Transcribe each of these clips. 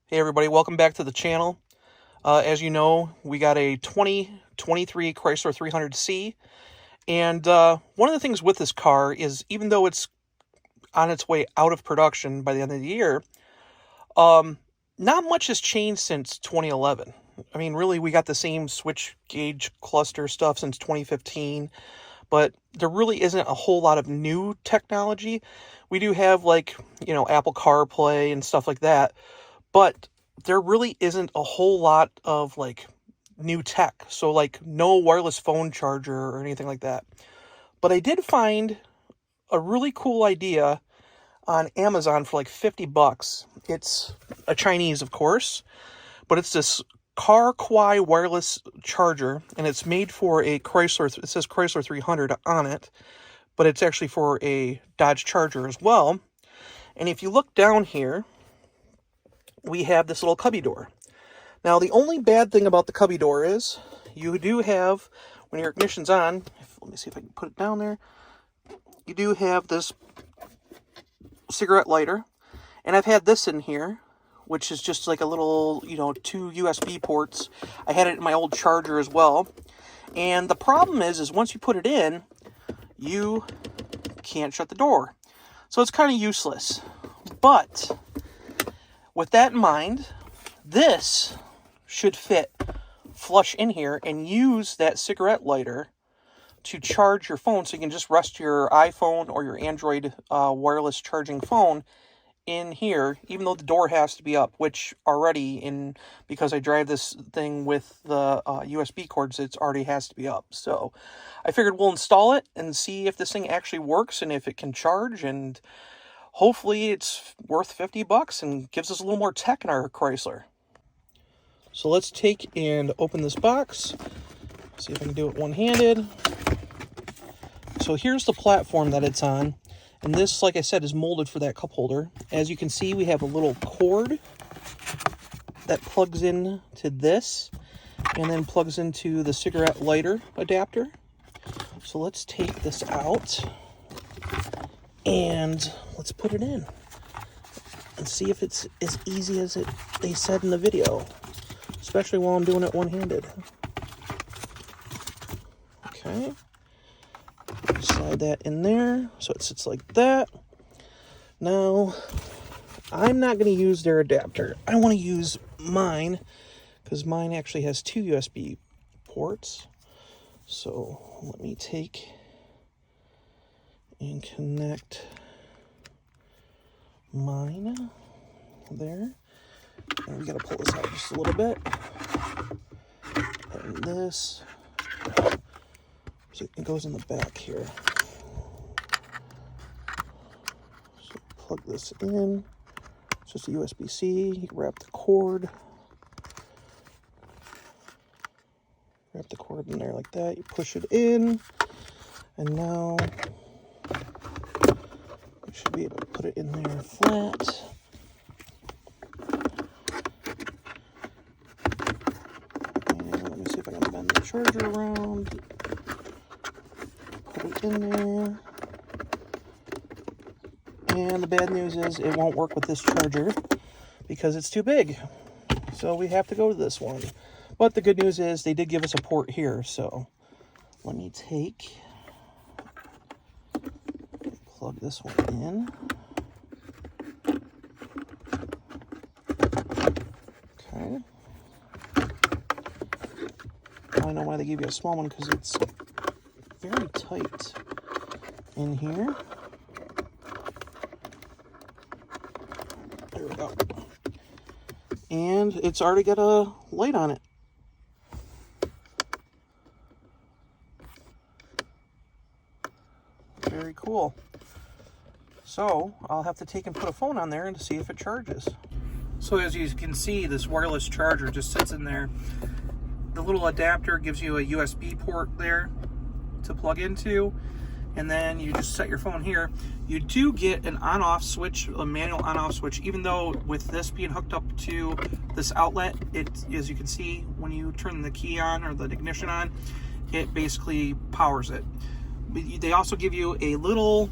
Hey everybody, welcome back to the channel. As you know, we got a 2023 Chrysler 300C, and one of the things with this car is even though it's on its way out of production by the end of the year, not much has changed since 2011. I mean, really, we got the same switch gauge cluster stuff since 2015, but there really isn't a whole lot of new technology. We do have, like, Apple CarPlay and stuff like that, but there really isn't a whole lot of, like, new tech. So, like, no wireless phone charger or anything like that. But I did find a really cool idea on Amazon for like $50. It's a Chinese, of course, but it's this Car Quai wireless charger, and it's made for a Chrysler. It says Chrysler 300 on it, but it's actually for a Dodge Charger as well. And if you look down here, we have this little cubby door. Now, the only bad thing about the cubby door is you do have, when your ignition's on, let me see if I can put it down there, you do have this cigarette lighter, and I've had this in here, which is just like a little, 2 USB ports. I had it in my old Charger as well, and the problem is once you put it in, you can't shut the door, so it's kind of useless. But with that in mind, this should fit flush in here and use that cigarette lighter to charge your phone, so you can just rest your iPhone or your Android wireless charging phone in here, even though the door has to be up, which already, because I drive this thing with the USB cords, it already has to be up. So I figured we'll install it and see if this thing actually works and if it can charge, and hopefully it's worth $50 and gives us a little more tech in our Chrysler. So let's take and open this box. See if I can do it one-handed. So here's the platform that it's on. And this, like I said, is molded for that cup holder. As you can see, we have a little cord that plugs in to this and then plugs into the cigarette lighter adapter. So let's take this out and let's put it in and see if it's as easy as they said in the video, especially while I'm doing it one-handed. Okay. Slide that in there so it sits like that. Now, I'm not going to use their adapter. I want to use mine because mine actually has 2 USB ports. So let me take and connect mine there. And we got to pull this out just a little bit. And this. So it goes in the back here. So plug this in. It's just a USB-C. You wrap the cord. Wrap the cord in there like that. You push it in. And now you should be able to put it in there flat. And let me see if I can bend the charger around. Put it in there. And the bad news is it won't work with this charger because it's too big. So we have to go to this one. But the good news is they did give us a port here. So let me plug this one in. Okay. Now I know why they gave you a small one, because it's very tight in here. There we go. And it's already got a light on it. Very cool. So I'll have to take and put a phone on there and see if it charges. So as you can see, this wireless charger just sits in there. The little adapter gives you a USB port there to plug into, and then you just set your phone here. You do get an on-off switch, a manual on-off switch, even though with this being hooked up to this outlet, it, as you can see, when you turn the key on or the ignition on, it basically powers it. They also give you a little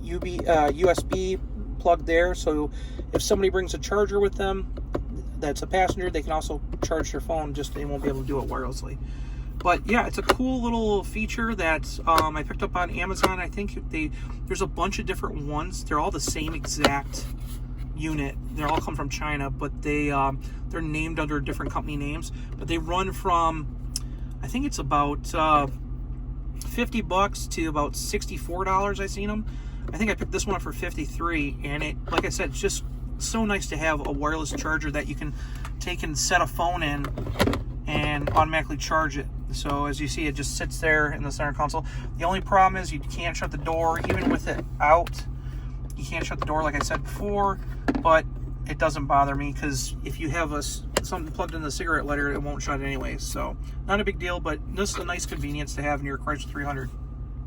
USB plugged there, so if somebody brings a charger with them that's a passenger, they can also charge their phone, just they won't be able to do it wirelessly. But yeah, it's a cool little feature that I picked up on Amazon. I think there's a bunch of different ones. They're all the same exact unit. They all come from China, but they're named under different company names. But they run from, I think it's about $50 to about $64. I've seen them. I think I picked this one up for $53, and it, like I said, it's just so nice to have a wireless charger that you can take and set a phone in and automatically charge it. So as you see, it just sits there in the center console. The only problem is you can't shut the door, even with it out. You can't shut the door, like I said before, but it doesn't bother me, because if you have something plugged in the cigarette lighter, it won't shut anyway. So not a big deal, but this is a nice convenience to have in your Chrysler 300.